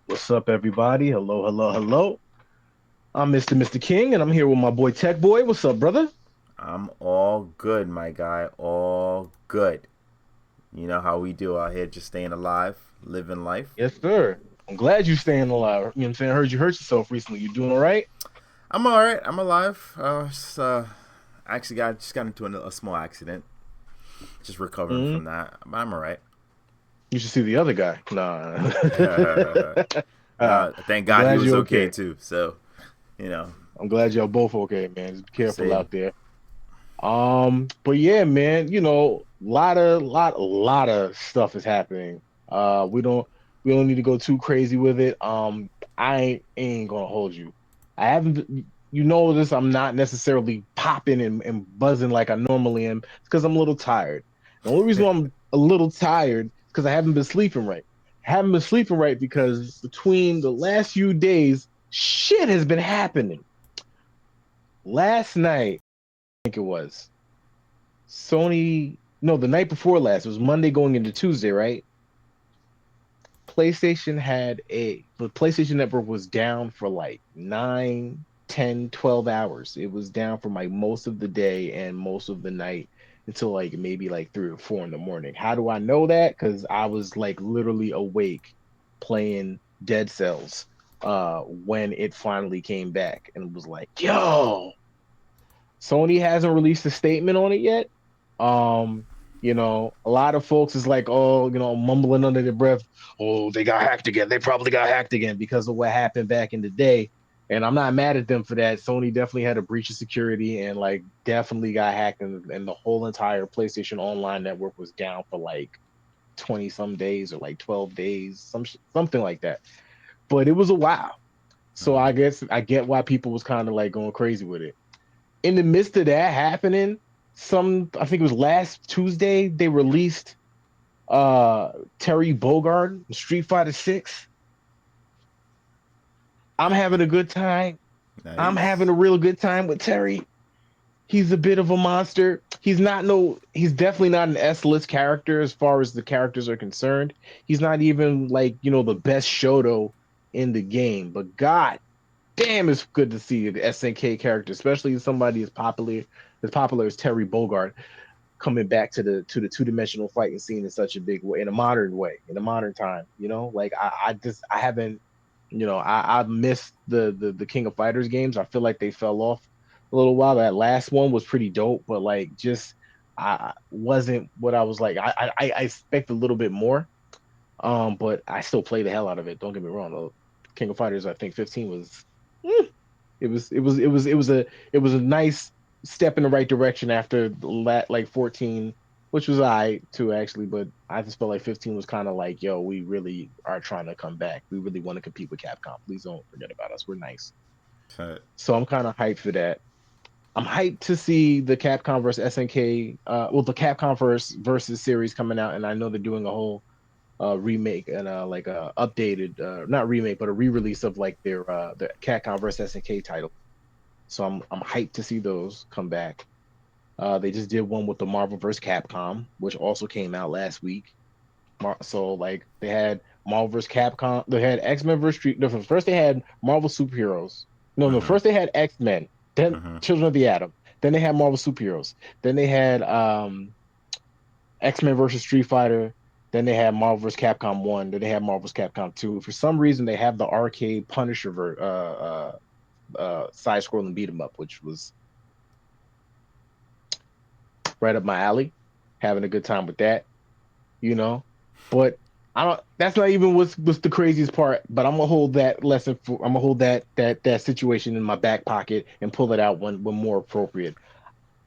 What's up, everybody? Hello, hello, hello. I'm Mr. King, and I'm here with my boy Tech Boy. What's up, brother? I'm all good, my guy. All good. You know how we do out here, just staying alive, living life. Yes, sir. I'm glad you're staying alive. You know what I'm saying? I heard you hurt yourself recently. You doing all right? I'm all right. I'm alive. Actually got into a small accident. Just recovering Mm. from that, but I'm all right. You should see the other guy. Nah. Thank I'm God he glad was you're okay okay. too. So you know, I'm glad y'all both okay, man. Just be careful same. out there. But yeah, man, lot of stuff is happening. We don't need to go too crazy with it. I ain't gonna hold you. I haven't you know this, I'm not necessarily popping and buzzing like I normally am. It's because I'm a little tired. The only reason why I'm a little tired is because I haven't been sleeping right. I haven't been sleeping right because between the last few days, shit has been happening. Last night, I think it was. Sony, no, the night before last, it was Monday going into Tuesday, right? The PlayStation Network was down for like 9, 10, 12 hours. It was down for like most of the day and most of the night until like maybe like 3 or 4 in the morning. How do I know that? Because I was like literally awake playing Dead Cells when it finally came back and was like, yo, Sony hasn't released a statement on it yet. Um, a lot of folks is like, oh, mumbling under their breath, oh, they got hacked again. They probably got hacked again because of what happened back in the day. And I'm not mad at them for that. Sony definitely had a breach of security and like definitely got hacked, and the whole entire PlayStation Online network was down for like 20 some days or like 12 days, something like that. But it was a while. So I Mhm. guess I get why people was kind of like going crazy with it. In the midst of that happening, I think it was last Tuesday, they released uh Terry Bogard, Street Fighter 6. I'm having a good time. I'm having Nice. a real good time with Terry. He's a bit of a monster. He's definitely not an S-list character as far as the characters are concerned. He's not even like, the best Shoto in the game, but god damn, it's good to see the SNK character, especially somebody as popular as Terry Bogard, coming back to the two-dimensional fighting scene in such a big way, in a modern way, in a modern time. Like I haven't, I missed the King of Fighters games. I feel like they fell off a little while. That last one was pretty dope, but like just I wasn't what I was like. I expect a little bit more. But I still play the hell out of it. Don't get me wrong. Though. King of Fighters, I think 15 was. eh, it was a nice step in the right direction after like 14, which was I too actually, but I just felt like 15 was kind of like, yo, we really are trying to come back. We really want to compete with Capcom. Please don't forget about us. We're nice. So I'm kind of hyped for that. I'm hyped to see the Capcom versus SNK, the Capcom versus series coming out, and I know they're doing a whole remake and like a updated, not remake, but a re-release of like their the Capcom versus SNK title. So I'm hyped to see those come back. They just did one with the Marvel vs. Capcom, which also came out last week. So like they had Marvel vs. Capcom, they had X-Men vs. Street. No, first they had Marvel superheroes. No, no, Mhm. first they had X-Men, then Mhm. Children of the Atom, then they had Marvel superheroes, then they had X-Men versus Street Fighter, then they had Marvel vs. Capcom 1, then they had Marvel vs. Capcom 2. For some reason, they have the arcade Punisher side scrolling beat 'em up, which was right up my alley. Having a good time with that, you know. But I don't. That's not even what's the craziest part. But I'm gonna hold that lesson for. I'm gonna hold that situation in my back pocket and pull it out when more appropriate.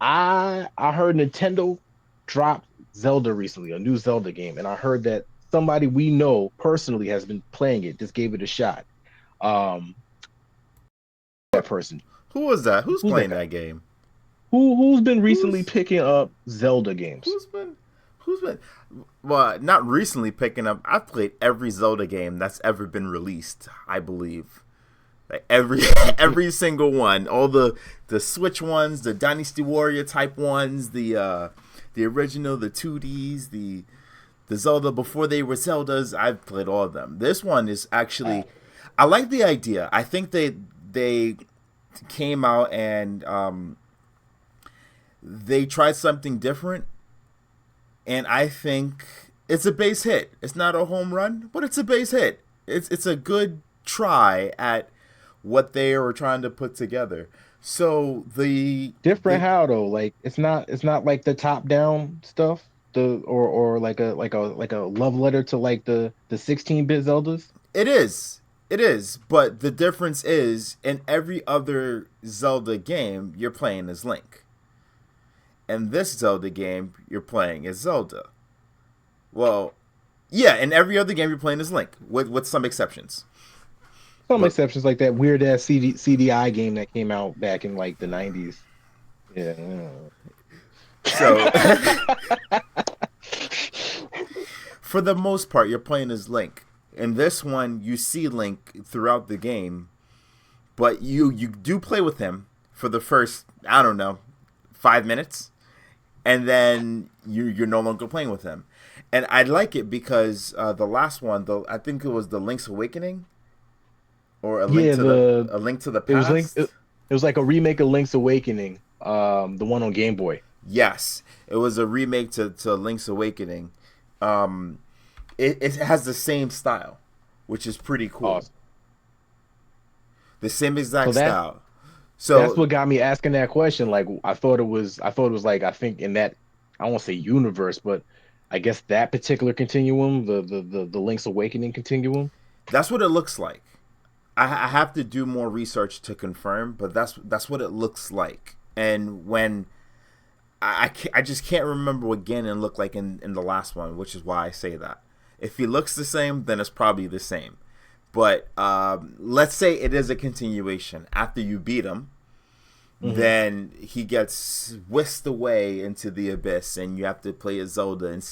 I heard Nintendo dropped Zelda recently, a new Zelda game, and I heard that somebody we know personally has been playing it. Just gave it a shot. Um, that person. Who was that? Who's Who's that playing guy? that game? Who's been recently Who's picking up Zelda games? who's been who's been well, not recently picking up. I've played every Zelda game that's ever been released, I believe. Like every every single one. All the Switch ones, the Dynasty Warrior type ones, the original, the 2Ds, The Zelda before they were Zeldas, I've played all of them. This one is Uh, actually, I like the idea. I think they came out and they tried something different, and I think it's a base hit. It's not a home run, but it's a base hit. It's a good try at what they were trying to put together. So Different the how though? Like it's not like the top down stuff, or like a love letter to like the 16-bit Zeldas. It is. It is. But the difference is in every other Zelda game, you're playing as Link. In this Zelda game, you're playing as Zelda. Well, yeah, in every other game, you're playing as Link, with some exceptions. Some But exceptions, like that weird ass CDI game that came out back in like the 90s. Yeah. so, for the most part, you're playing as Link. In this one, you see Link throughout the game, but you do play with him for the first, I don't know, 5 minutes, and then you're no longer playing with him. And I like it because the last one, though, I think it was the Link's Awakening or Yeah, a Link to the it was Link. Past. It was like a remake of Link's Awakening, the one on Game Boy. Yes, it was a remake to Link's Awakening. Um, it has the same style, which is pretty cool. Awesome. The same So exact that style. that's So what got me asking that question. Like I thought it was like I think in that I won't say universe, but I guess that particular continuum, the Link's Awakening continuum. that's what it looks like. I have to do more research to confirm, but that's what it looks like. And when I just can't remember what Ganon looked like in the last one, which is why I say that. If he looks the same, then it's probably the same. But let's say it is a continuation. After you beat him, Hmm. then he gets whisked away into the abyss, and you have to play as Zelda and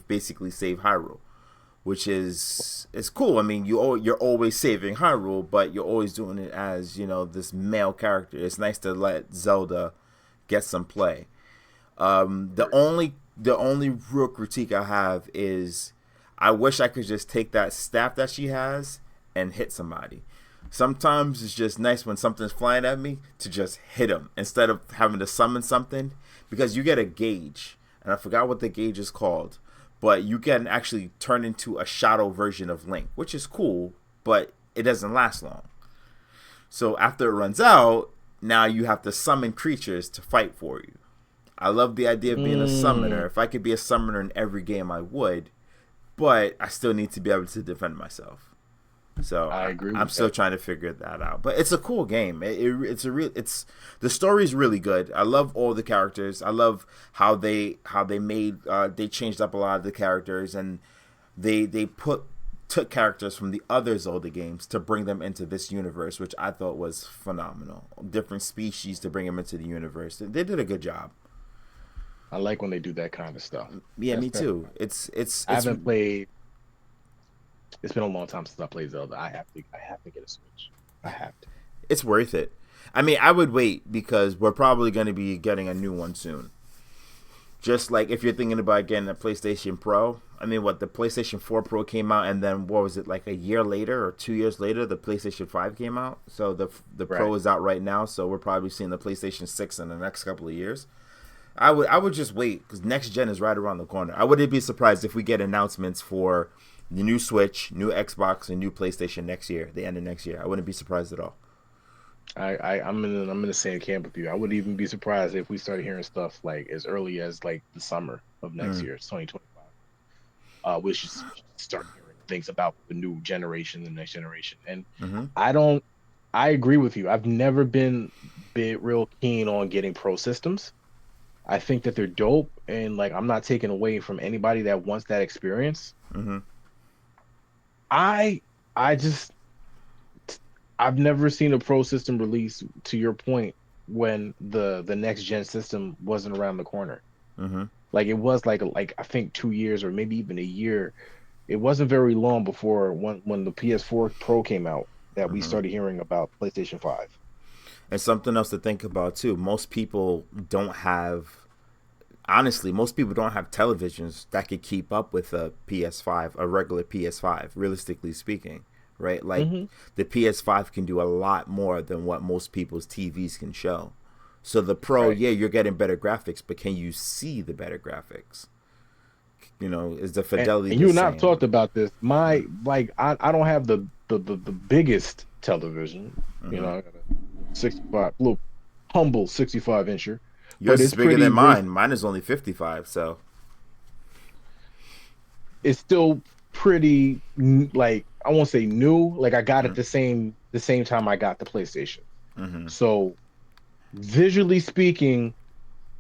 basically save Hyrule, which is cool. I mean, you're always saving Hyrule, but you're always doing it as this male character. It's nice to let Zelda get some play. The only real critique I have is I wish I could just take that staff that she has and hit somebody. Sometimes it's just nice when something's flying at me to just hit them instead of having to summon something, because you get a gauge, and I forgot what the gauge is called, but you can actually turn into a shadow version of Link, which is cool, but it doesn't last long. So after it runs out, now you have to summon creatures to fight for you. I love the idea of being a summoner. Mm, If I could be a summoner in every game, I would, but I still need to be able to defend myself. So I agree I'm with still that. trying to figure that out. But it's a cool game. It's the story's really good. I love all the characters. I love how they made they changed up a lot of the characters, and they took characters from the other Zelda games to bring them into this universe, which I thought was phenomenal. Different species to bring them into the universe. They did a good job. I like when they do that kind of stuff. Yeah, That's me that. too. I haven't played. It's been a long time since I played Zelda. I have to get a Switch. I have to. it's worth it. I mean, I would wait because we're probably going to be getting a new one soon. Just like if you're thinking about getting a PlayStation Pro, I mean, what the PlayStation 4 Pro came out, and then what was it, like a year later or 2 years later, the PlayStation 5 came out. So the Pro Right. is out right now. So we're probably seeing the PlayStation 6 in the next couple of years. I would just wait because next gen is right around the corner. I wouldn't be surprised if we get announcements for the new Switch, new Xbox, and new PlayStation next year, the end of next year. I wouldn't be surprised at all. I'm in the same camp with you. I wouldn't even be surprised if we started hearing stuff like as early as like the summer of next Mm, year, it's 2025. We should start hearing things about the new generation, the next generation. And mm-hmm. I don't. I agree with you. I've never been real keen on getting pro systems. I think that they're dope, and like I'm not taking away from anybody that wants that experience. Mm-hmm. I I just I've never seen a pro system release to your point when the next gen system wasn't around the corner. Mm-hmm. Like it was like I think 2 years or maybe even a year. It wasn't very long before when the PS4 Pro came out that we Mm-hmm. started hearing about PlayStation 5. And something else to think about too. Most people don't have honestly, most people don't have televisions that could keep up with a PS5, a regular PS5, realistically speaking, right? Like Hmm. the PS5 can do a lot more than what most people's TVs can show. So the Pro, Right. yeah, you're getting better graphics, but can you see the better graphics? Is the fidelity And the you and I have same? talked about this. Mm-hmm. I don't have the biggest television. You Mm-hmm. know, I got a 65, little humble 65 incher, but Yours is it's bigger pretty than rich. mine. Mine is only 55, so. It's still pretty like I won't say new. Like I got it Mm-hmm. the same time I got the PlayStation. Mm-hmm. So visually speaking,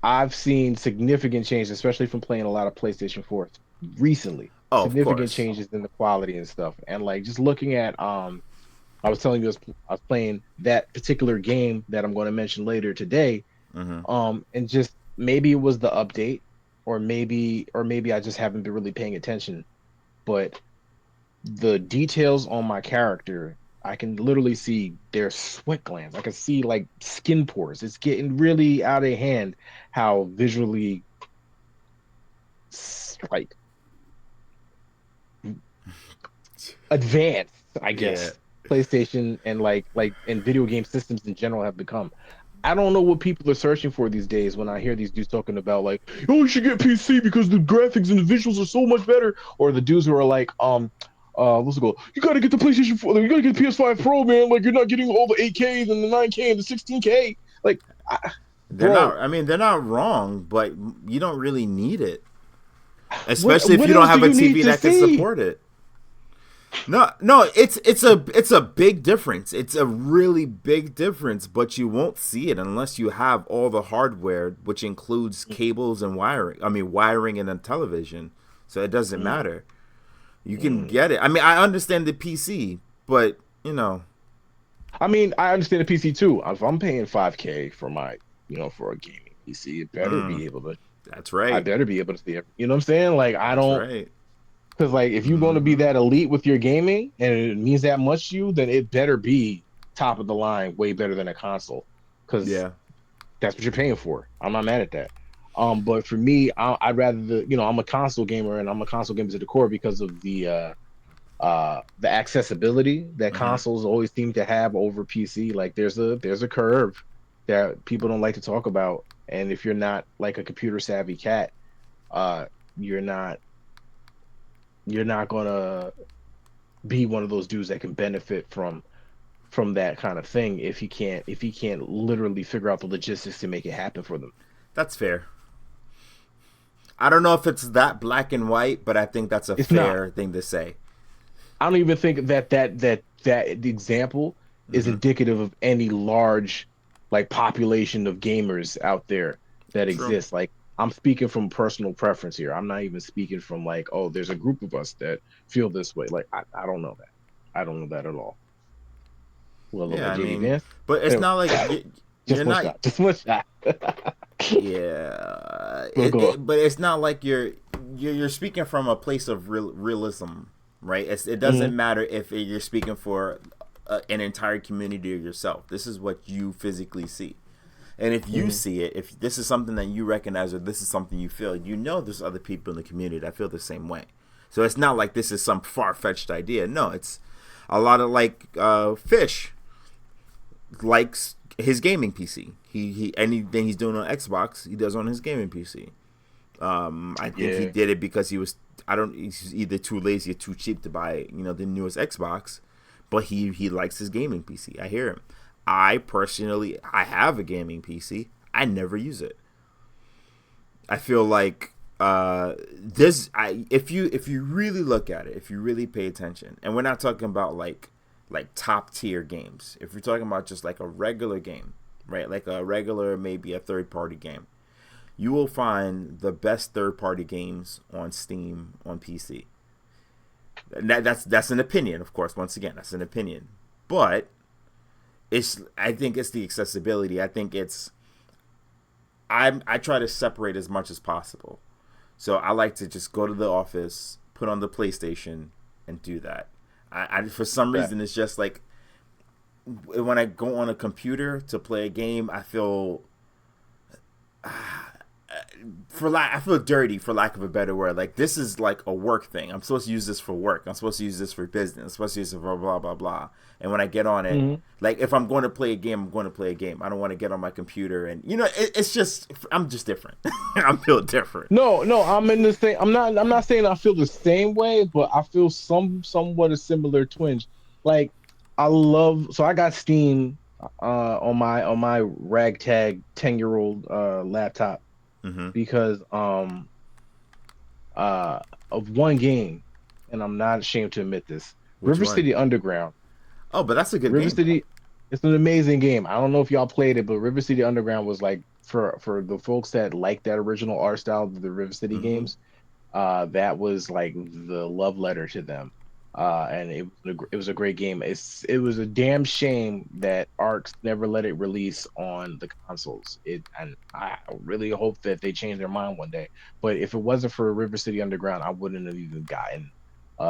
I've seen significant changes, especially from playing a lot of PlayStation 4 recently. Oh, of Significant course. changes in the quality and stuff. And like just looking at I was telling you I was playing that particular game that I'm going to mention later today. Mm-hmm. And just maybe it was the update, or maybe I just haven't been really paying attention. But the details on my character, I can literally see their sweat glands. I can see like skin pores. It's getting really out of hand how visually like advanced, I Yeah. guess, PlayStation and and video game systems in general have become. I don't know what people are searching for these days when I hear these dudes talking about like, oh, you should get PC because the graphics and the visuals are so much better. Or the dudes who are like, what's it called? You gotta get the PlayStation 4, you gotta get the PS5 Pro, man. Like you're not getting all the 8Ks and the 9K and the 16K. Like, They're bro, not. I mean, they're not wrong, but you don't really need it, what especially if what you don't else do have a you need TV to that can see? support it. No, no, it's a big difference. It's a really big difference, but you won't see it unless you have all the hardware, which includes cables and wiring. I mean, wiring and a television. So it doesn't Mm, matter. You can mm. get it. I mean, I understand the PC, but you know, I mean, I understand the PC too. If I'm paying 5K for for a gaming PC, it better mm, be able to. that's I right. better be able to see it. You know what I'm saying? Like, I That's don't, right. because like if you're going to be Mm-hmm. that elite with your gaming and it means that much to you, then it better be top of the line, way better than a console, because Yeah. that's what you're paying for. I'm not mad at that. But for me, I'd rather I'm a console gamer and I'm a console gamer to the core because of the accessibility that Mm-hmm. consoles always seem to have over PC. Like there's a curve that people don't like to talk about. And if you're not like a computer savvy cat, uh, you're not you're not gonna be one of those dudes that can benefit from that kind of thing if he can't literally figure out the logistics to make it happen for them. That's fair. I don't know if it's that black and white, but I think that's a It's not. fair thing to say. I don't even think that example is Mm-hmm. indicative of any large like population of gamers out there that True. exists. Like I'm speaking from personal preference here. I'm not even speaking from like, oh, there's a group of us that feel this way. Like I don't know that. I don't know that at all. Well, Yeah, my I JD mean, Vance. but it's Anyway, not like you're just one not. shot. Just one shot. Yeah, Go go. but it's not like you're speaking from a place of realism, right? It Hmm. doesn't matter if you're speaking for an entire community or yourself. This is what you physically see. And if you Hmm. see it, if this is something that you recognize or this is something you feel, there's other people in the community that feel the same way. So it's not like this is some far fetched idea. No, it's a lot of like Fish likes his gaming PC. He anything he's doing on Xbox, he does on his gaming PC. I think he Yeah. did it because he was I don't he's either too lazy or too cheap to buy the newest Xbox, but he likes his gaming PC. I hear him. I personally I have a gaming PC. I never use it. I feel like this I if you really look at it, if you really pay attention, and we're not talking about like top tier games. If you're talking about just like a regular game, right? Like a regular maybe a third party game, you will find the best third party games on Steam on PC. That's an opinion, of course. Once again, that's an opinion, but I think it's the accessibility. I think it's I try to separate as much as possible. So I like to just go to the office, put on the PlayStation, and do that. I for some That. reason it's just like when I go on a computer to play a game, I feel I feel dirty for lack of a better word. Like this is like a work thing. I'm supposed to use this for work. I'm supposed to use this for business. I'm supposed to use it for blah blah blah. And when I get on it, Mhm. like if I'm going to play a game, I'm going to play a game. I don't want to get on my computer and it's just I'm just different. I'm built different. No, no, I'm in the same. I'm not saying I feel the same way, but I feel somewhat a similar twinge. Like I love. So I got Steam on my ragtag 10-year-old laptop Mm-hmm. because uh of one game, and I'm not ashamed to admit this. Which River one? City Underground. Oh, but that's a good River game. City, it's an amazing game. I don't know if y'all played it, but River City Underground was like for the folks that like that original art style, the River City Mm-hmm. games. That was like the love letter to them. And it was a great game. It was a damn shame that Arcs never let it release on the consoles. It and I really hope that they change their mind one day. But if it wasn't for River City Underground, I wouldn't have even gotten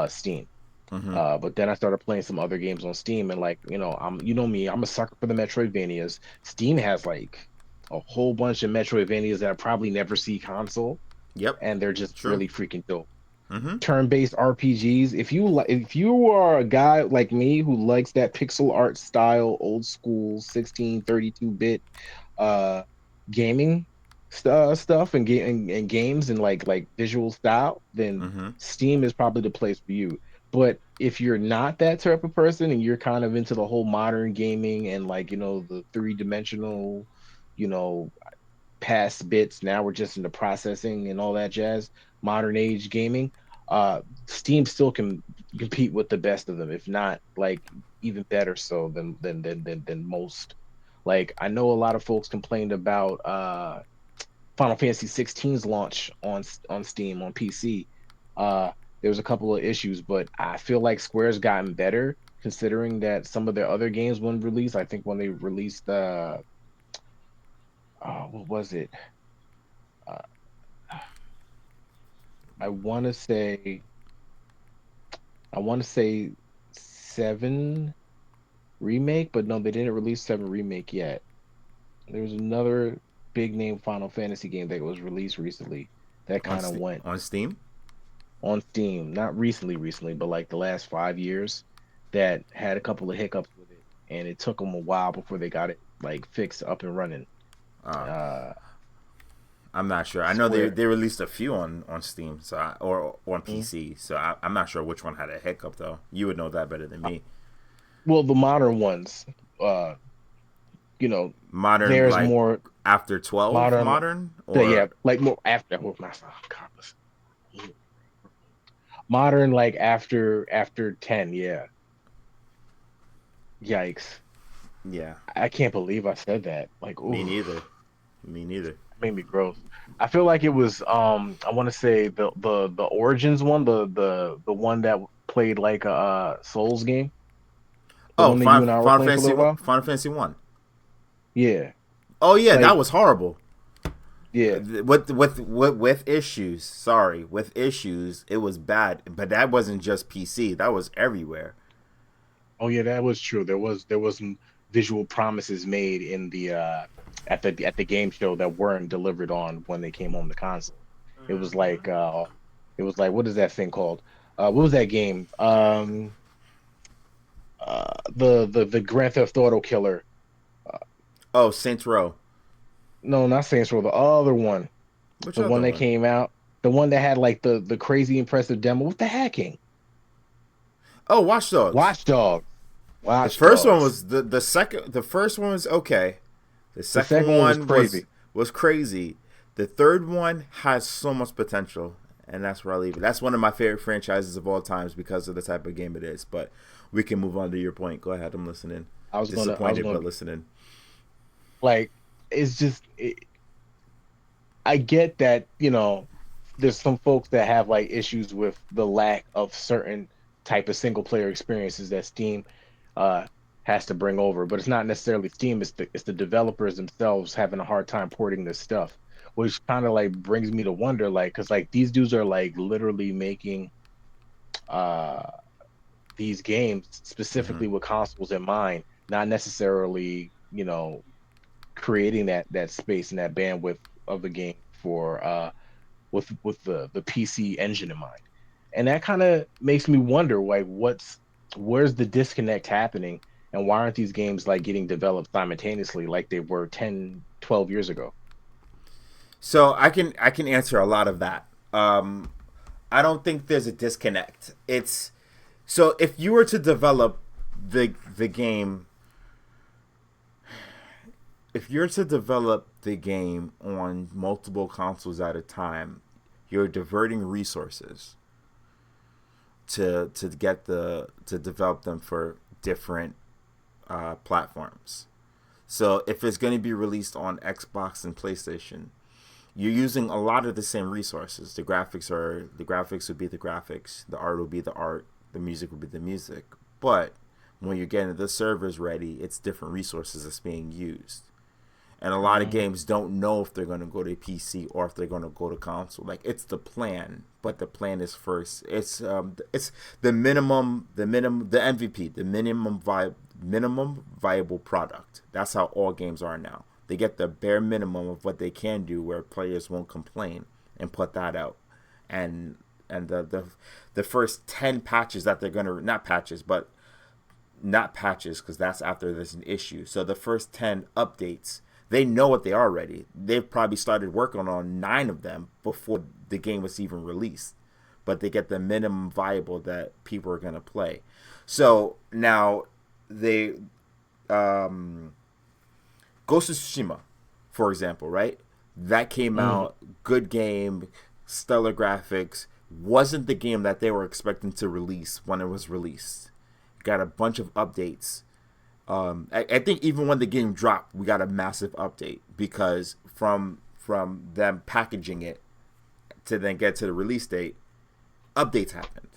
Steam. Mm-hmm. But then I started playing some other games on Steam, and like you know me, I'm a sucker for the Metroidvanias. Steam has like a whole bunch of Metroidvanias that I probably never see console, Yep. and they're just True. really freaking dope. Mm-hmm. Turn-based RPGs. If you are a guy like me who likes that pixel art style, old school 1632-bit uh gaming stuff and games and like visual style, then Mm-hmm. Steam is probably the place for you. But if you're not that type of person and you're kind of into the whole modern gaming and like the three-dimensional, you know past bits, now we're just into processing and all that jazz, modern age gaming, Steam still can compete with the best of them, if not like even better so than most. Like I know a lot of folks complained about Final Fantasy 16's launch on Steam on PC. There was a couple of issues, but I feel like Square's gotten better considering that some of their other games when released. I think when they released what was it? Uh, I want to say I want to say seven remake, but no, they didn't release seven remake yet. There was another big name Final Fantasy game that was released recently that kind of went On Steam. on Steam, not recently, but like the last 5 years, that had a couple of hiccups with it, and it took them a while before they got it like fixed up and running. Uh, Uh, I'm not sure. I know Square. they released a few on Steam, or on Mhm. PC. So I'm not sure which one had a hiccup though. You would know that better than me. Well, the modern ones, uh, you know, Modern, there's like more after 12 modern. modern, Yeah, or like more after. Oh, my God, modern like after 10. Yeah, yikes! yeah, I can't believe I said that. Like, me ooh, neither. Me neither. made me gross. I feel like it was I want to say the Origins one, the one that played like a Souls game, the Oh, one that you and I were playing for a little while. Final Fantasy one. Yeah, Oh yeah, that like was horrible. yeah. With issues. Sorry, with issues. It was bad, but that wasn't just PC. That was everywhere. Oh yeah, that was true. There was some visual promises made in the at the game show that weren't delivered on when they came home to console. It was like what is that thing called? What was that game? The Grand Theft Auto killer. Uh, Oh, Saints Row. no, not Saints Row, the other one. Which The one other that one? came out, the one that had like the crazy impressive demo with the hacking. Oh, Watch Dogs. Watch Dogs. The Watch first one Dogs. was the second. The first one was okay. The The second second one was one crazy. was crazy. The third one has so much potential, and that's where I leave it. That's one of my favorite franchises of all times because of the type of game it is. But we can move on to your point. Go ahead. I'm listening. I was Disappointed, gonna but listening. like it's just I get that, there's some folks that have like issues with the lack of certain type of single player experiences that Steam uh has to bring over, but it's not necessarily Steam, it's the developers themselves having a hard time porting this stuff, which kind of like brings me to wonder like cuz like these dudes are like literally making uh these games Hmm. specifically with consoles in mind, not necessarily, creating that space and that bandwidth of the game for with the PC engine in mind. And that kind of makes me wonder like where's the disconnect happening and why aren't these games like getting developed simultaneously like they were 10, 12 years ago? So I can answer a lot of that. I don't think there's a disconnect. It's so if you were to develop the game, if you're to develop the game on multiple consoles at a time, you're diverting resources to get the to develop them for different platforms. So if it's going to be released on Xbox and PlayStation, you're using a lot of the same resources. The graphics would be the graphics, the art would be the art, the music would be the music. But when you're getting the servers ready, it's different resources that's being used. And a lot of Mm, games don't know if they're going to go to PC or if they're going to go to console. Like it's the plan, but the plan is first. It's the MVP, the minimum viable product. That's how all games are now. They get the bare minimum of what they can do, where players won't complain, and put that out. And the first 10 patches that they're gonna, not patches because that's after there's an issue. So the first 10 updates, they know what they are already. They've probably started working on 9 of them before the game was even released. But they get the minimum viable that people are gonna play. So now they Ghost of Tsushima, for example, right? That came mhm. out, good game, stellar graphics. Wasn't the game that they were expecting to release when it was released. Got a bunch of updates. I think even when the game dropped, we got a massive update because from them packaging it to then get to the release date, updates happened.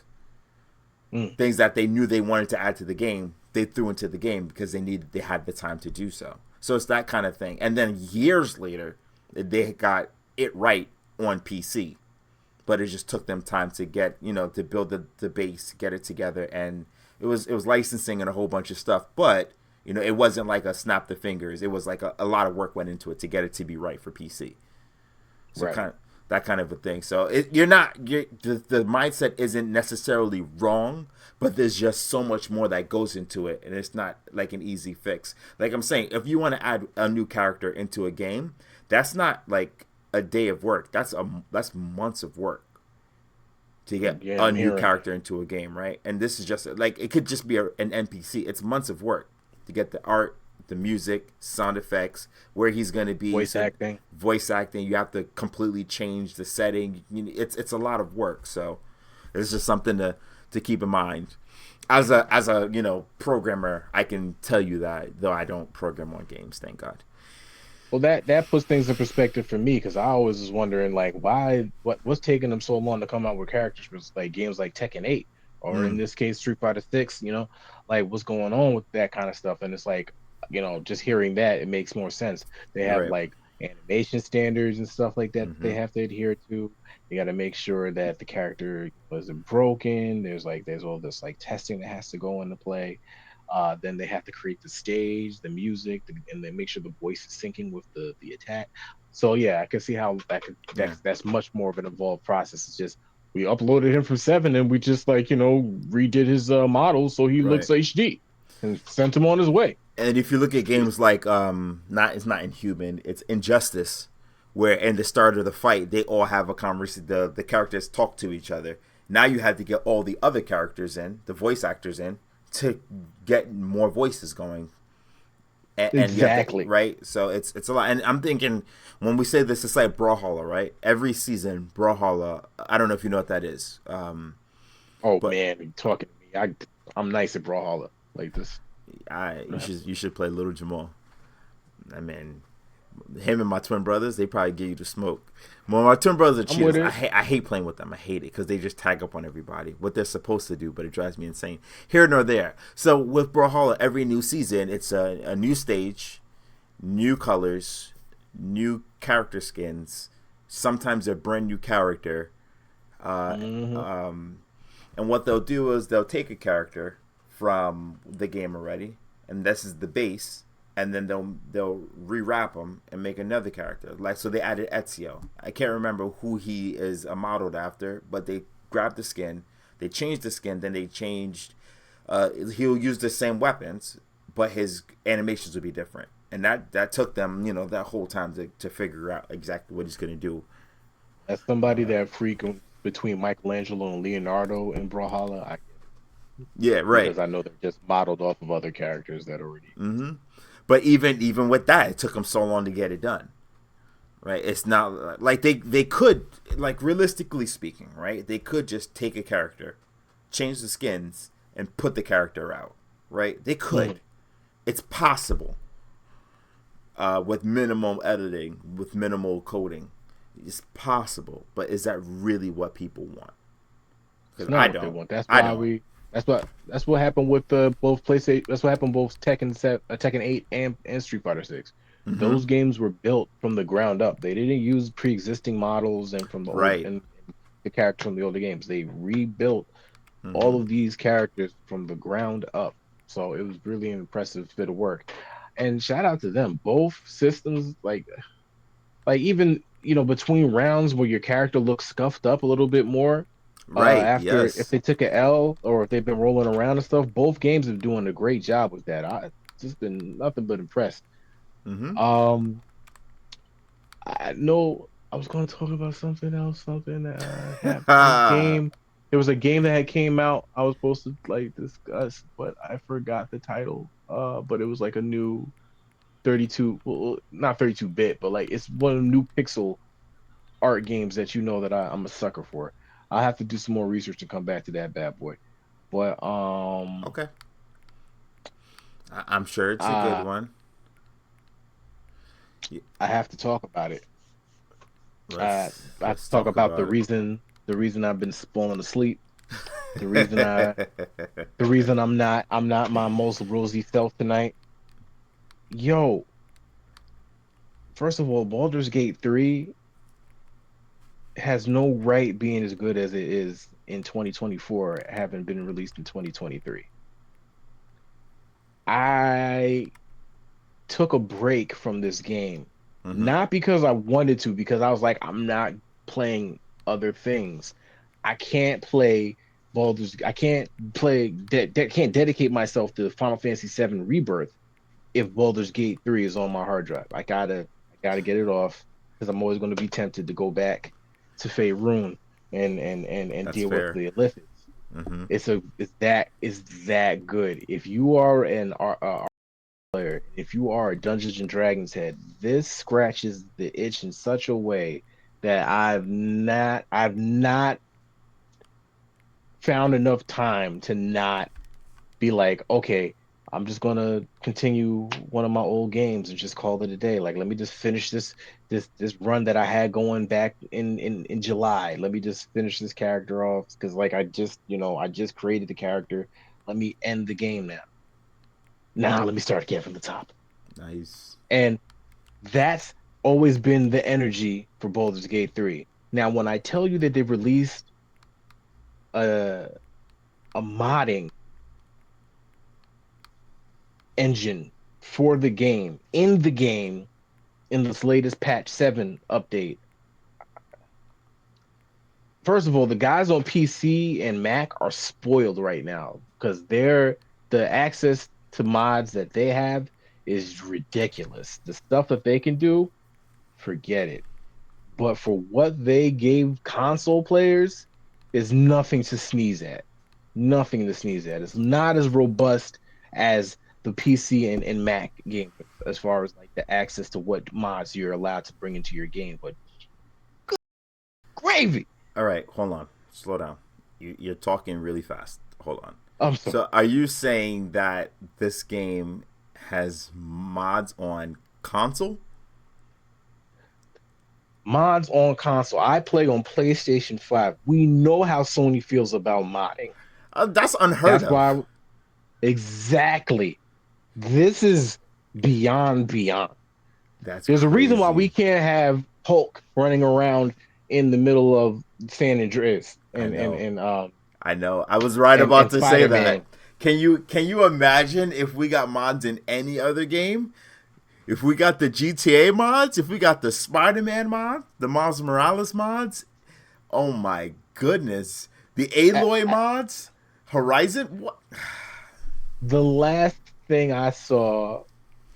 Mm. Things that they knew they wanted to add to the game, they threw into the game because they had the time to do so. So it's that kind of thing. And then years later, they got it right on PC, but it just took them time to get to build the base, get it together, and it was licensing and a whole bunch of stuff. But it wasn't like a snap the fingers. It was like a lot of work went into it to get it to be right for PC. So Right. kind of that kind of a thing. So the mindset isn't necessarily wrong, but there's just so much more that goes into it, and it's not like an easy fix. Like I'm saying, if you want to add a new character into a game, that's not like a day of work. That's months of work to get Yeah, a I'm new hearing character into a game, right? And this is just like it could just be an NPC. It's months of work to get the art, the music, sound effects, where he's going to be, voice so acting. voice acting. You have to completely change the setting. It's a lot of work. So it's just something to keep in mind. As a programmer, I can tell you that, though I don't program on games, thank God. Well, that puts things in perspective for me because I always was wondering like what's taking them so long to come out with characters for like games like Tekken 8 or in Mm, this case Street Fighter 6, like what's going on with that kind of stuff. And it's like, just hearing that it makes more sense. They have right. like animation standards and stuff like that they Mm-hmm. have to adhere to. They got to make sure that the character wasn't broken. There's all this like testing that has to go into play. Then they have to create the stage, the music, and then make sure the voice is syncing with the attack. So yeah, I can see how Yeah. that's much more of an involved process. It's just we uploaded him from 7 and we just like redid his model so he Right. looks HD and sent him on his way. And if you look at games like not it's not Inhuman, it's Injustice, where in the start of the fight they all have a conversation. The characters talk to each other. Now you have to get all the other characters in, the voice actors in, to get more voices going. And you have to, Exactly. right. So it's a lot. And I'm thinking when we say this, it's like Brawlhalla, right? Every season, Brawlhalla. I don't know if you know what that is, Oh but man, you talking to me. I'm nice at Brawlhalla like this. I you should play Little Jamal. I mean, him and my twin brothers, they probably give you the smoke. Well, my twin brothers are I'm with cheaters. it. I hate playing with them. I hate it because they just tag up on everybody. What they're supposed to do, but it drives me insane. Here nor there. So with Brawlhalla, every new season, it's a new stage, new colors, new character skins. Sometimes a brand new character. Uh, Hmm. and what they'll do is they'll take a character from the game already, and this is the base, and then they'll rewrap him and make another character. Like so, they added Ezio. I can't remember who he is modeled after, but they grabbed the skin, they changed the skin, then they changed. He'll use the same weapons, but his animations will be different, and that took them, that whole time to figure out exactly what he's gonna do. As somebody that frequent between Michelangelo and Leonardo in Brawlhalla, I get it Yeah, right. because I know they're just modeled off of other characters that already exist. Mm-hmm. But even with that, it took them so long to get it done. Right? It's not like they could, like, realistically speaking, right? They could just take a character, change the skins, and put the character out. Right? They Mhm. could. It's possible. With minimum editing, with minimal coding, it's possible. But is that really what people want? It's Because I not what they don't. want. That's I why don't. we. That's what happened with both PlayStation. That's what happened both Tekken 8 and Street Fighter 6. Mm-hmm. Those games were built from the ground up. They didn't use pre-existing models and from the old Right. and the characters from the older games. They rebuilt Mm-hmm. all of these characters from the ground up. So it was really an impressive bit of work. And shout out to them. Both systems, like even between rounds where your character looks scuffed up a little bit more, Right. after if Yes. they took an L or if they've been rolling around and stuff, both games are doing a great job with that. I just been nothing but impressed. Mm-hmm. Um, I know I was going to talk about something else, something that happened. Game. There was a game that had came out. I was supposed to like discuss, but I forgot the title. But it was like a new 32, well, not 32-bit, but like it's one of the new pixel art games that you know that I'm a sucker for. I'll have to do some more research to come back to that bad boy. But Okay. I'm sure it's a good I one. I have to talk about it. I Let's I have to let's talk talk about the about reason I've been falling asleep. The reason it. I'm not my most rosy self tonight. Yo, first of all, Baldur's Gate 3 has no right being as good as it is in 2024, having been released in 2023. I took a break from this game, Mm-hmm. not because I wanted to, because I was like, I'm not playing other things. I can't play I can't can't dedicate myself to Final Fantasy VII Rebirth if Baldur's Gate 3 is on my hard drive. I gotta get it off because I'm always going to be tempted to go back to Faerun and That's deal with fair. the Illithids. Mm-hmm. It's that good. If you are an player, if you are a Dungeons and Dragons head, this scratches the itch in such a way that I've not found enough time to not be like, okay, I'm just gonna continue one of my old games and just call it a day. Like, let me just finish this run that I had going back in July. Let me just finish this character off because like I just created the character. Let me end the game now. Now let me start again from the top. Nice. And that's always been the energy for Baldur's Gate 3. Now, when I tell you that they released a a modding engine for the game in this latest patch 7 update. First of all, the guys on PC and Mac are spoiled right now because the access to mods that they have is ridiculous. The stuff that they can do, forget it. But for what they gave console players is nothing to sneeze at. Nothing to sneeze at. It's not as robust as the PC and Mac game as far as like the access to what mods you're allowed to bring into your game. But gravy. All right, hold on. Slow down. You're talking really fast. Hold on. I'm sorry. So, are you saying that this game has mods on console? Mods on console. I play on PlayStation 5. We know how Sony feels about modding. That's unheard That's of. why exactly. This is beyond. That's There's a reason why we crazy. can't have Hulk running around in the middle of San Andreas I and and know. and um I know. I was right and about and to say Spider that. Man. can you imagine if we got mods in any other game? If we got the GTA mods, if we got the Spider-Man mod, the Miles Morales mods, oh my goodness, the Aloy mods, Horizon. What? The last thing I saw,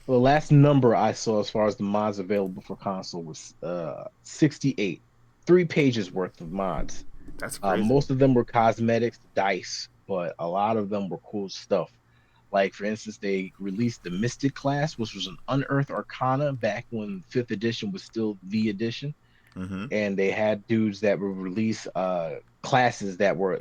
the last number I saw as far as the mods available for console was 68. 3 pages worth of mods. That's crazy. Most of them were cosmetics, dice, but a lot of them were cool stuff. Like, for instance, they released the Mystic class, which was an Unearthed Arcana back when 5th edition was still the edition, Mm-hmm. and they had dudes that would release classes that were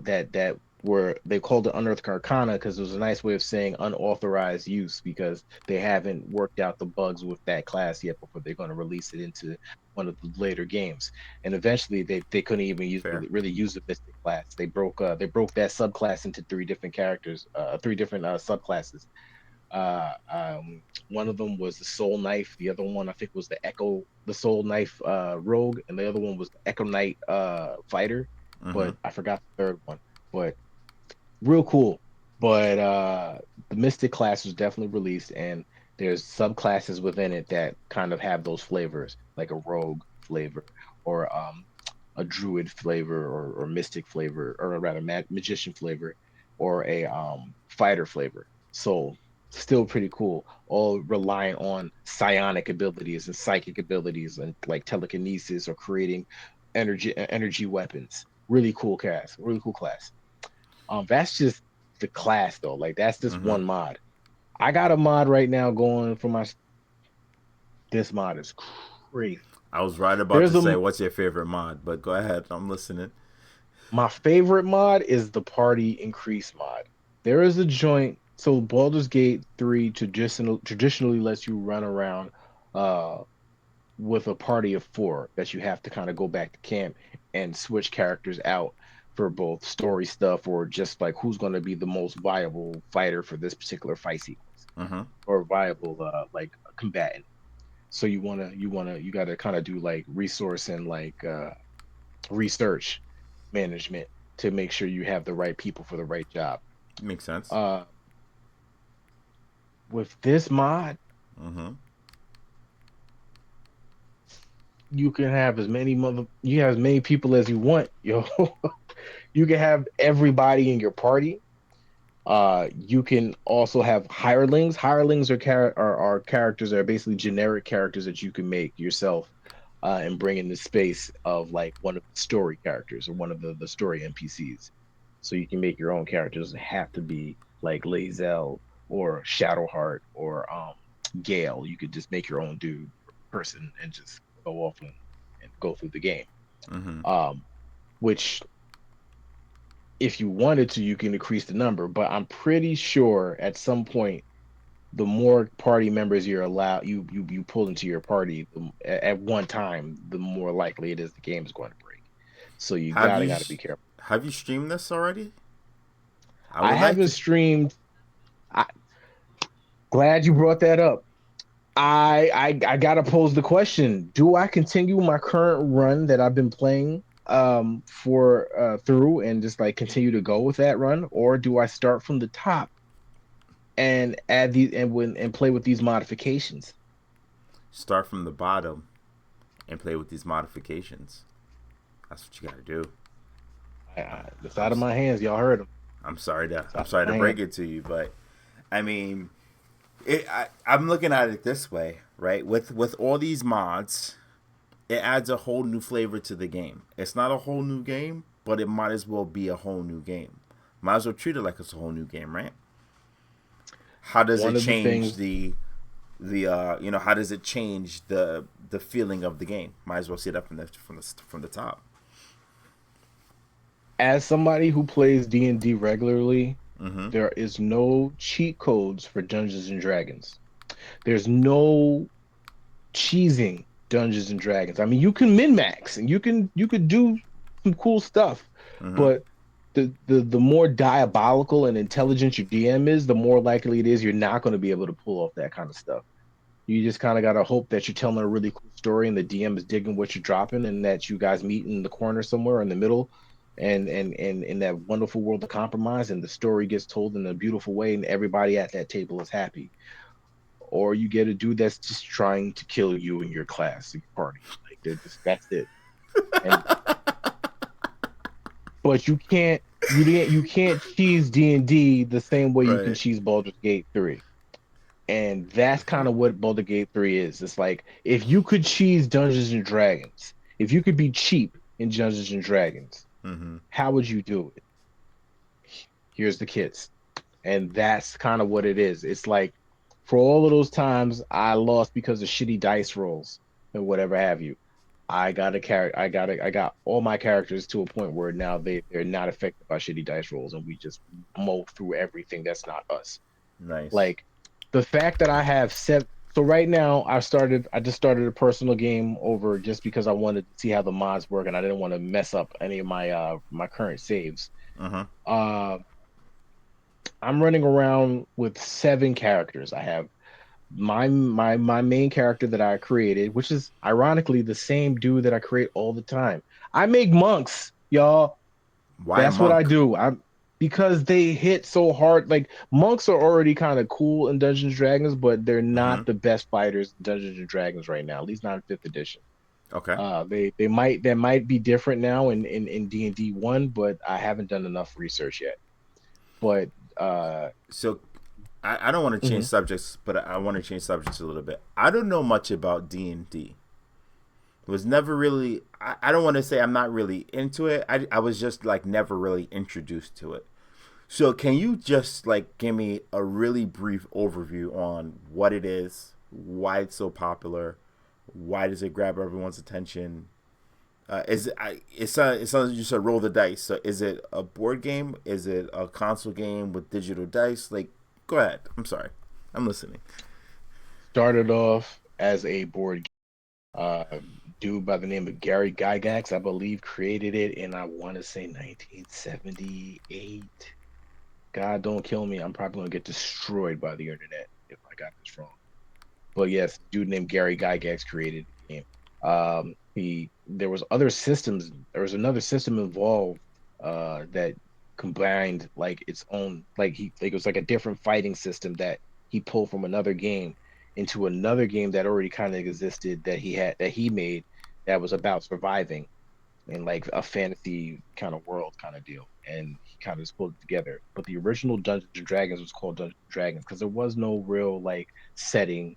they called it Unearthed Arcana because it was a nice way of saying unauthorized use because they haven't worked out the bugs with that class yet before they're going to release it into one of the later games. And eventually they couldn't even Fair. really use the Mystic class. They broke that subclass into three different characters, three different subclasses. One of them was the Soul Knife. The other one, I think, was the Soul Knife Rogue, and the other one was the Echo Knight Fighter. Mm-hmm. But I forgot the third one. But real cool. But the Mystic class was definitely released, and there's subclasses within it that kind of have those flavors, like a Rogue flavor or a Druid flavor or Mystic flavor, or rather Magician flavor, or a Fighter flavor. So still pretty cool. All relying on psionic abilities and psychic abilities and like telekinesis or creating energy weapons. Really cool cast. Really cool class. That's just the class though. Like that's just Mm-hmm. one mod. I got a mod right now going for my. This mod is crazy. I was right about There's to say, a what's your favorite mod? But go ahead. I'm listening. My favorite mod is the party increase mod. There is a joint. So Baldur's Gate 3 traditionally lets you run around uh with a party of four that you have to kind of go back to camp and switch characters out for both story stuff or just like who's going to be the most viable fighter for this particular fight sequence Mm-hmm. or viable like combatant. So you got to kind of do like resource and like research management to make sure you have the right people for the right job. Makes sense. Uh, with this mod, Mm-hmm. you have as many people as you want, yo. You can have everybody in your party. You can also have hirelings. Hirelings are characters that are basically generic characters that you can make yourself and bring in the space of like one of the story characters or one of the story NPCs. So you can make your own characters. It doesn't have to be like Lae'zel or Shadowheart or Gale. You could just make your own dude person and just go off and go through the game. Mm-hmm. Um, which if you wanted to, you can increase the number, but I'm pretty sure at some point, the more party members you're allowed, you pull into your party at one time, the more likely it is the game is going to break. So you Have you gotta be careful. have you streamed this already? I I would like haven't to. streamed. I glad you brought that up. I gotta pose the question: do I continue my current run that I've been playing for through and just like continue to go with that run, or do I start from the top and add these and play with these modifications? Start from the bottom and play with these modifications. That's what you got to do. It's I'm out of my hands. Y'all heard him. I'm sorry to It's I'm out sorry of to my break hands. it to you, but I mean, I'm looking at it this way, right? With all these mods, it adds a whole new flavor to the game. It's not a whole new game, but it might as well be a whole new game. Might as well treat it like it's a whole new game, right? How does it One of the change things, the how does it change the feeling of the game? Might as well see that from the top. as somebody who plays D&D regularly, Mm-hmm. there is no cheat codes for Dungeons and Dragons. There's no cheesing Dungeons and Dragons. I mean, you can min max and you could do some cool stuff, Mm-hmm. but the more diabolical and intelligent your DM is, the more likely it is you're not going to be able to pull off that kind of stuff. You just kind of got to hope that you're telling a really cool story and the DM is digging what you're dropping and that you guys meet in the corner somewhere in the middle and in that wonderful world of compromise, and the story gets told in a beautiful way, and everybody at that table is happy. Or you get a dude that's just trying to kill you and your class, your party. Like that's it. And but you can't cheese D&D the same way you can Right. cheese Baldur's Gate 3. And that's kind of what Baldur's Gate 3 is. It's like if you could cheese Dungeons and Dragons, if you could be cheap in Dungeons and Dragons, Mm-hmm. how would you do it? Here's the kits. And that's kind of what it is. It's like for all of those times I lost because of shitty dice rolls and whatever have you. I got all my characters to a point where now they're not affected by shitty dice rolls, and we just mow through everything that's not us. Nice. Like the fact that I have seven. So right now I just started a personal game over just because I wanted to see how the mods work, and I didn't want to mess up any of my current saves. Uh-huh. Uh, I'm running around with seven characters. I have my main character that I created, which is ironically the same dude that I create all the time. I make monks, y'all. Why a That's what I monk? do. I'm because they hit so hard. Like monks are already kind of cool in Dungeons and Dragons, but they're Mm-hmm. not the best fighters in Dungeons and Dragons right now. At least not in fifth edition. Okay. They might be different now in D&D 1, but I haven't done enough research yet. But uh, So I don't want to change mhm. subjects, but I want to change subjects a little bit. I don't know much about D&D. It was never really. I don't want to say I'm not really into it. I was just like never really introduced to it. So can you just like give me a really brief overview on what it is, why it's so popular, why does it grab everyone's attention? Is it? It sounds like you said roll the dice. So is it a board game? Is it a console game with digital dice? Like, go ahead. I'm sorry. I'm listening. Started off as a board dude by the name of Gary Gygax, I believe, created it in I want to say 1978. God, don't kill me. I'm probably gonna get destroyed by the internet if I got this wrong. But yes, dude named Gary Gygax created the game. He there was other systems. There was another system involved that combined like its own like it was like a different fighting system that he pulled from another game into another game that already kind of existed that he made that was about surviving in like a fantasy kind of world kind of deal. And he kind of just pulled it together. But the original Dungeons and Dragons was called Dungeons and Dragons because there was no real like setting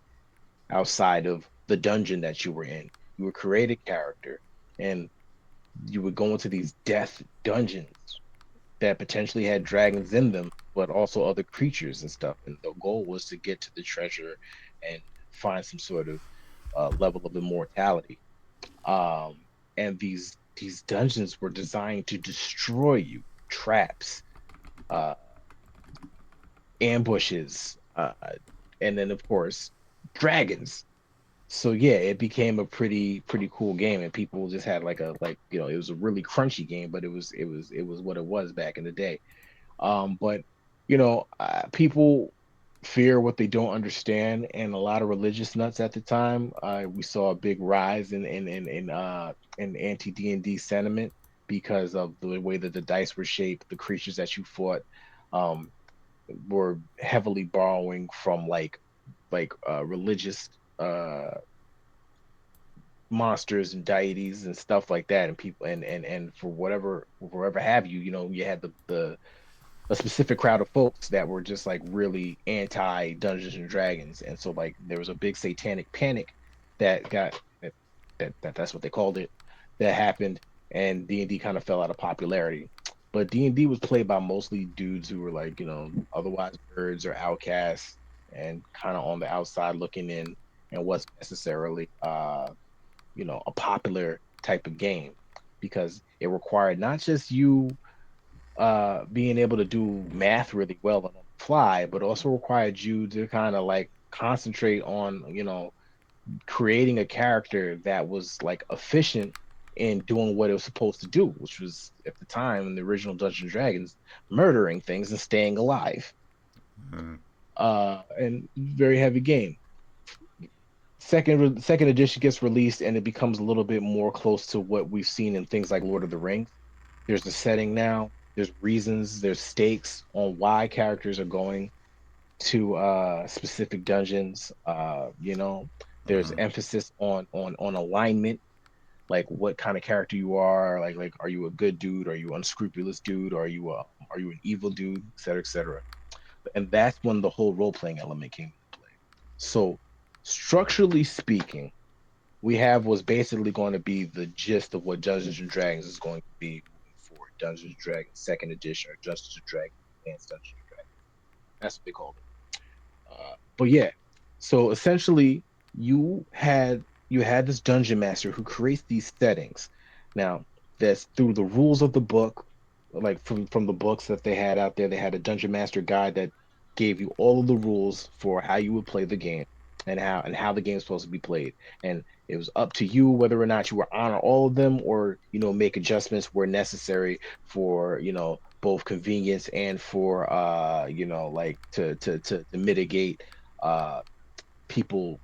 outside of the dungeon that you were in. You would create a character and you would go into these death dungeons that potentially had dragons in them, but also other creatures and stuff. And the goal was to get to the treasure and find some sort of level of immortality. And these dungeons were designed to destroy you, traps, uh, ambushes, and then of course dragons. So yeah, it became a pretty cool game, and people just had it was a really crunchy game, but it was what it was back in the day. But people fear what they don't understand, and a lot of religious nuts at the time. We saw a big rise in anti D&D sentiment because of the way that the dice were shaped, the creatures that you fought. Um, were heavily borrowing from religious uh monsters and deities and stuff like that, and people and for whatever have you, you had the a specific crowd of folks that were just like really anti Dungeons and Dragons, and so like there was a big satanic panic that got that's what they called it, that happened, and D&D kind of fell out of popularity. But D&D was played by mostly dudes who were like otherwise birds or outcasts and kind of on the outside looking in, and wasn't necessarily a popular type of game because it required not just you being able to do math really well on the fly, but also required you to kind of like concentrate on, creating a character that was like efficient in doing what it was supposed to do, which was at the time in the original Dungeons and Dragons, murdering things and staying alive. Mm. And very heavy game. Second edition gets released and it becomes a little bit more close to what we've seen in things like Lord of the Rings. There's a setting now. There's reasons. There's stakes on why characters are going to specific dungeons. There's Mm-hmm. emphasis on alignment, like what kind of character you are. Like are you a good dude? Are you unscrupulous dude? Are you an evil dude? Et cetera, et cetera. And that's when the whole role playing element came into play. So structurally speaking, we have what's basically going to be the gist of what Dungeons and Dragons is going to be moving forward. Dungeons and Dragons Second Edition or Dungeons and Dragons Advanced Dungeons and Dragons. That's what they call it. But yeah, so essentially, you had this dungeon master who creates these settings. Now, that's through the rules of the book, like from the books that they had out there. They had a dungeon master guide that gave you all of the rules for how you would play the game and how the game's supposed to be played. And it was up to you whether or not you would honor all of them or make adjustments where necessary for both convenience and for like to mitigate uh people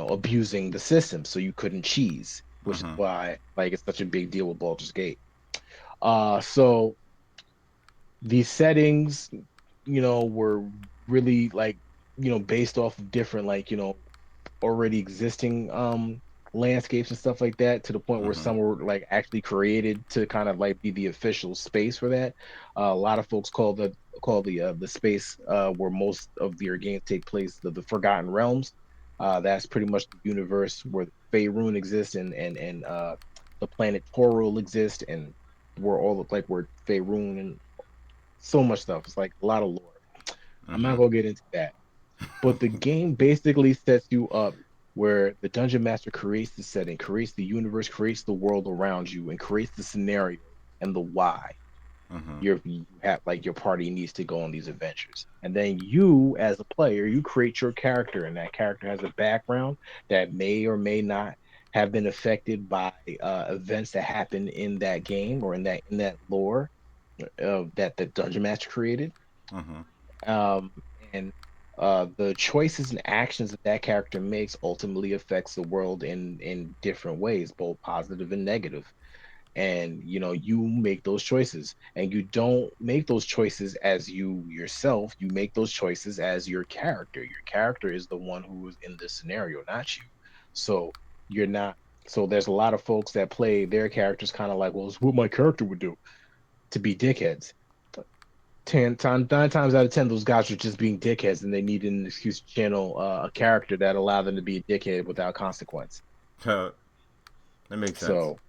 abusing the system so you couldn't cheese, which is Mm-hmm. why like it's such a big deal with Baldur's Gate. So these settings were really like based off of different like already existing landscapes and stuff like that, to the point where Mm-hmm. some were like actually created to kind of like be the official space for that. A lot of folks call the space where most of your games take place the Forgotten Realms. That's pretty much the universe where Faerun exists and the planet Toril exists, and where all of like where Faerun and so much stuff. It's like a lot of lore. I'm not Mm-hmm. gonna get into that, but the game basically sets you up where the dungeon master creates the setting, creates the universe, creates the world around you, and creates the scenario and the why Mm-hmm. you have like your party needs to go on these adventures. And then you, as a player, you create your character, and that character has a background that may or may not have been affected by events that happen in that game or in that lore that the dungeon master created. Mm-hmm. um, and the choices and actions that that character makes ultimately affects the world in different ways, both positive and negative. And you make those choices, and you don't make those choices as you yourself. You make those choices as your character. Your character is the one who is in this scenario, not you. So you're not. So there's a lot of folks that play their characters kind of like, well, it's what my character would do, to be dickheads. 9 times out of 10, those guys are just being dickheads, and they need an excuse to channel a character that allow them to be a dickhead without consequence. That makes sense. So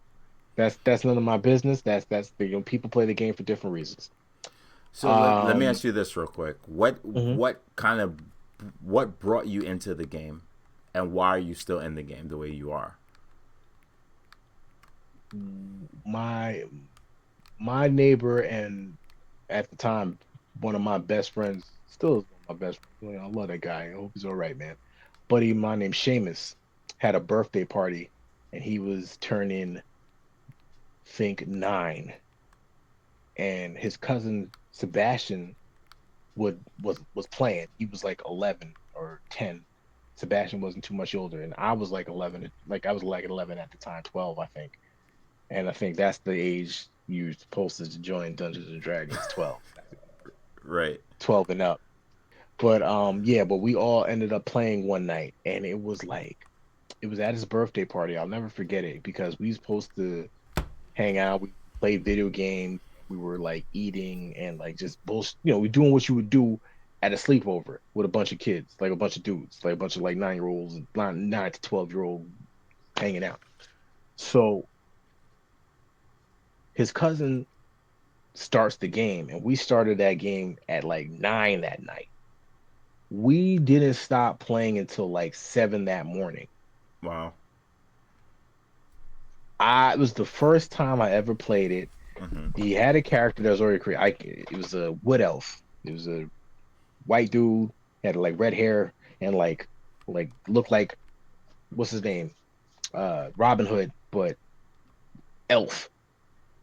that's none of my business. That's the people play the game for different reasons. So let me Um, ask you this real quick. What mhm. what kind of what brought you into the game, and why are you still in the game the way you are? my my neighbor, and at the time one of my best friends, still is one of my best friends. I love that guy. I hope he's all right, man. Buddy of mine named Seamus had a birthday party, and he was turning, think, 9, and his cousin Sebastian was playing. He was like 11 or 10. Sebastian wasn't too much older, and I was like 11. Like I was like 11 at the time, 12, I think. And I think that's the age you're supposed to join Dungeons and Dragons, 12, Right. 12 and up. But yeah, but we all ended up playing one night, and it was at his birthday party. I'll never forget it because we were supposed to hang out. We played video games. We were like eating and like just bullshit. We're doing what you would do at a sleepover with a bunch of kids, like a bunch of dudes, like a bunch of like 9-year-olds, 9 to 12-year-old hanging out. So his cousin starts the game, and we started that game at like 9 that night. We didn't stop playing until like 7 that morning. Wow. It was the first time I ever played it. Mm-hmm. He had a character that was already created. It was a wood elf. It was a white dude, had like red hair and like looked like, what's his name? Robin Hood, but elf,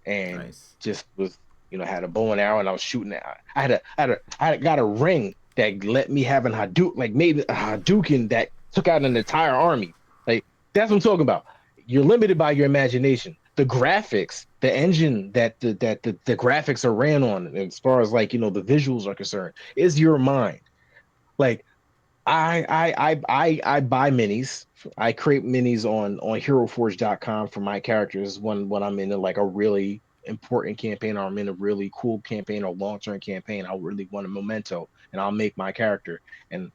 and Nice. just was had a bow and arrow, and I was shooting it. I got a ring that let me have an Hadouken, like maybe a Hadouken that took out an entire army. Like that's what I'm talking about. You're limited by your imagination. the graphics, the engine that the graphics are ran on, as far as like the visuals are concerned, is your mind. Like I buy minis. I create minis on HeroForge.com for my characters when I'm in like a really important campaign, or I'm in a really cool campaign or long-term campaign. I really want a memento, and I'll make my character. And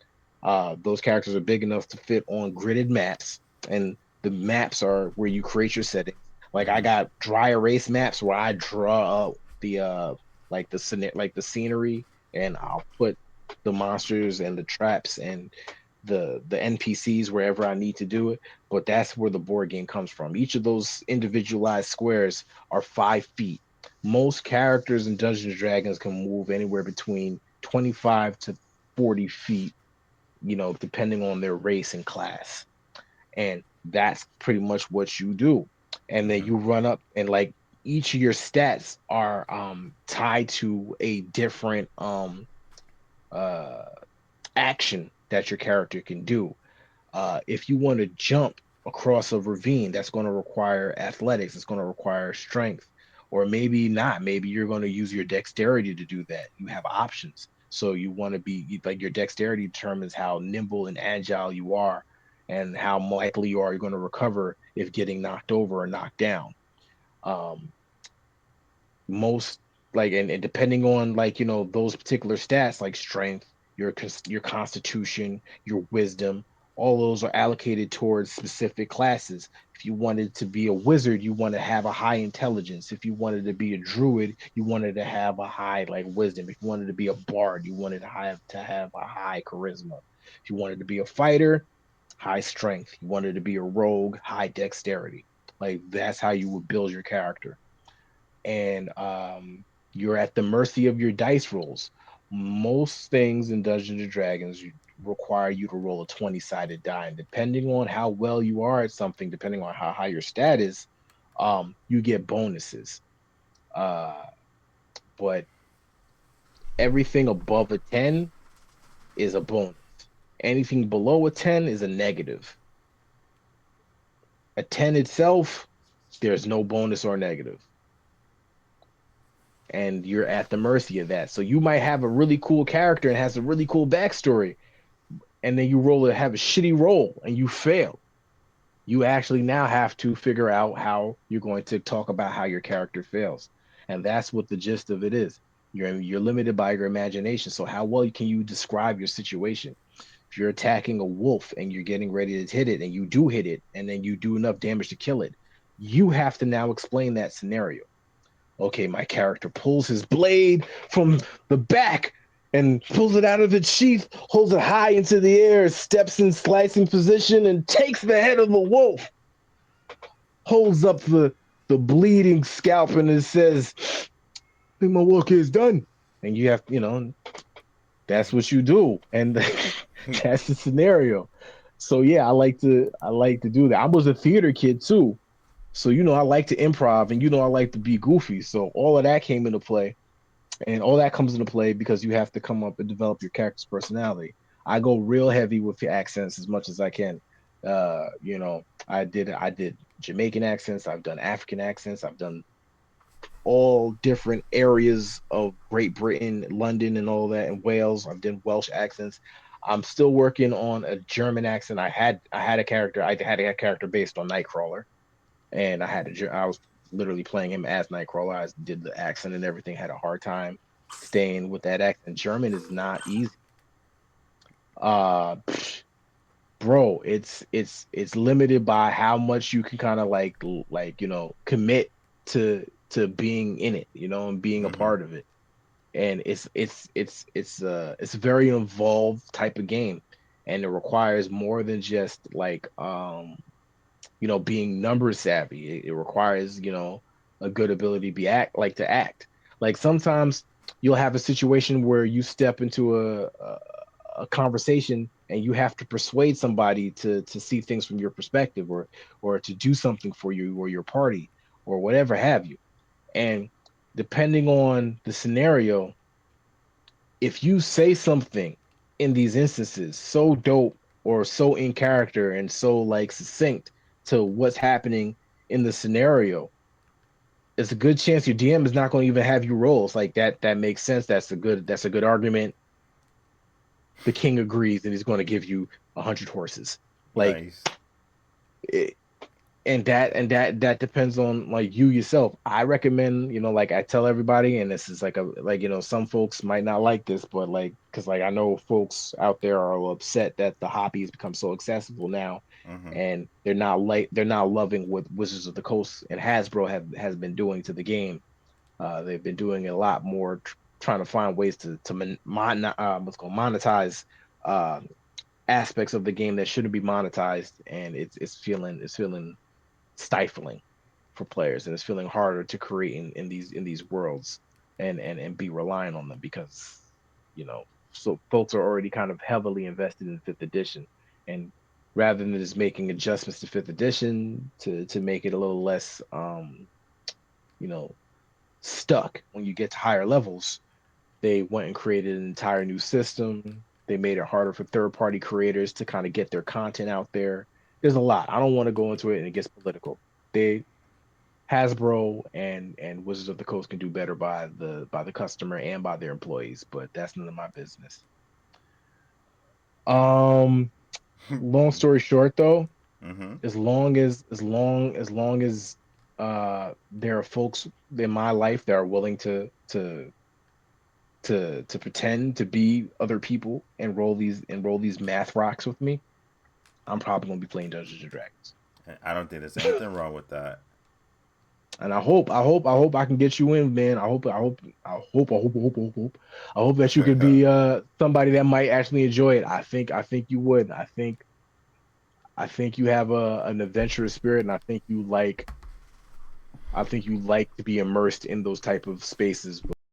those characters are big enough to fit on gridded maps, and the maps are where you create your settings. Like I Mm-hmm. got dry erase maps where I draw up the like the scenery, and I'll put the monsters and the traps and the NPCs wherever I need to do it. But that's where the board game comes from. Each of those individualized squares are 5 feet. Most characters in Dungeons and Dragons can move anywhere between 25 to 40 feet, depending on their race and class. And that's pretty much what you do. And then Mm-hmm. you run up, and like each of your stats are tied to a different uh action that your character can do. If you want to jump across a ravine, that's going to require athletics. It's going to require strength, or maybe not. Maybe you're going to use your dexterity to do that. You have options. So you want to be like, your dexterity determines how nimble and agile you are, and how likely you are going to recover if getting knocked over or knocked down. Um, most and depending on those particular stats, like strength, your constitution, your wisdom, all those are allocated towards specific classes. If you wanted to be a wizard, you want to have a high intelligence. If you wanted to be a druid, you wanted to have a high like wisdom. If you wanted to be a bard, you wanted to have a high charisma. If you wanted to be a fighter, high strength. You wanted to be a rogue, high dexterity. Like that's how you would build your character. And you're at the mercy of your dice rolls. Most things in Dungeons and Dragons require you to roll a 20-sided die. And depending on how well you are at something, depending on how high your stat is, you get bonuses. Uh, but everything above a 10 is a bonus. Anything below a 10 is a negative. A 10 itself, there's no bonus or negative, and you're at the mercy of that. So you might have a really cool character and has a really cool backstory, and then you have a shitty roll and you fail. You actually now have to figure out how you're going to talk about how your character fails, and that's what the gist of it is. You're limited by your imagination. So how well can you describe your situation? If you're attacking a wolf and you're getting ready to hit it, and you do hit it, and then you do enough damage to kill it, you have to now explain that scenario. Okay, my character pulls his blade from the back and pulls it out of its sheath, holds it high into the air, steps in slicing position, and takes the head of the wolf, holds up the bleeding scalp, and it says, I think my work is done. And you have, that's what you do. And that's the scenario. So yeah, I like to do that. I was a theater kid too. So I like to improv, and I like to be goofy. So all of that came into play. And all that comes into play because you have to come up and develop your character's personality. I go real heavy with your accents as much as I can. I did Jamaican accents, I've done African accents, I've done all different areas of Great Britain, London, and all that, and Wales. I've done Welsh accents. I'm still working on a German accent. I had a character. I had a character based on Nightcrawler, and I was literally playing him as Nightcrawler. I did the accent and everything. Had a hard time staying with that accent. German is not easy. Uh, bro, it's limited by how much you can kind of commit to being in it, and being a Mm-hmm. part of it. And it's a very involved type of game, and it requires more than just being number savvy. It requires, a good ability to act. Like sometimes you'll have a situation where you step into a conversation, and you have to persuade somebody to see things from your perspective, or to do something for you or your party or whatever have you. And depending on the scenario, if you say something in these instances so dope or so in character and so like succinct to what's happening in the scenario, it's a good chance your DM is not going to even have you roll. It's like that makes sense. That's a good argument. The king agrees and he's going to give you 100 horses. Like Nice. it, and that depends on like you yourself. I recommend, like I tell everybody, and this is like some folks might not like this, but like because like I know folks out there are upset that the hobby has become so accessible now, Mm-hmm. and they're not loving what Wizards of the Coast and Hasbro has been doing to the game. They've been doing a lot more, trying to find ways to what's called monetize uh, aspects of the game that shouldn't be monetized, and it's feeling stifling for players, and it's feeling harder to create in these worlds and be relying on them because so folks are already kind of heavily invested in fifth edition, and rather than just making adjustments to fifth edition to make it a little less you know stuck when you get to higher levels, they went and created an entire new system. They made it harder for third party creators to kind of get their content out there. There's a lot. I don't want to go into it and it gets political. They Hasbro and Wizards of the Coast can do better by the customer and by their employees, but that's none of my business. Um, long story short, though, Mm-hmm. as long as there are folks in my life that are willing to pretend to be other people and roll these math rocks with me, I'm probably gonna be playing Dungeons and Dragons. I don't think there's anything wrong with that. And I hope I can get you in, man. I hope that you could be somebody that might actually enjoy it. I think you would. I think you have an adventurous spirit, and I think you like to be immersed in those type of spaces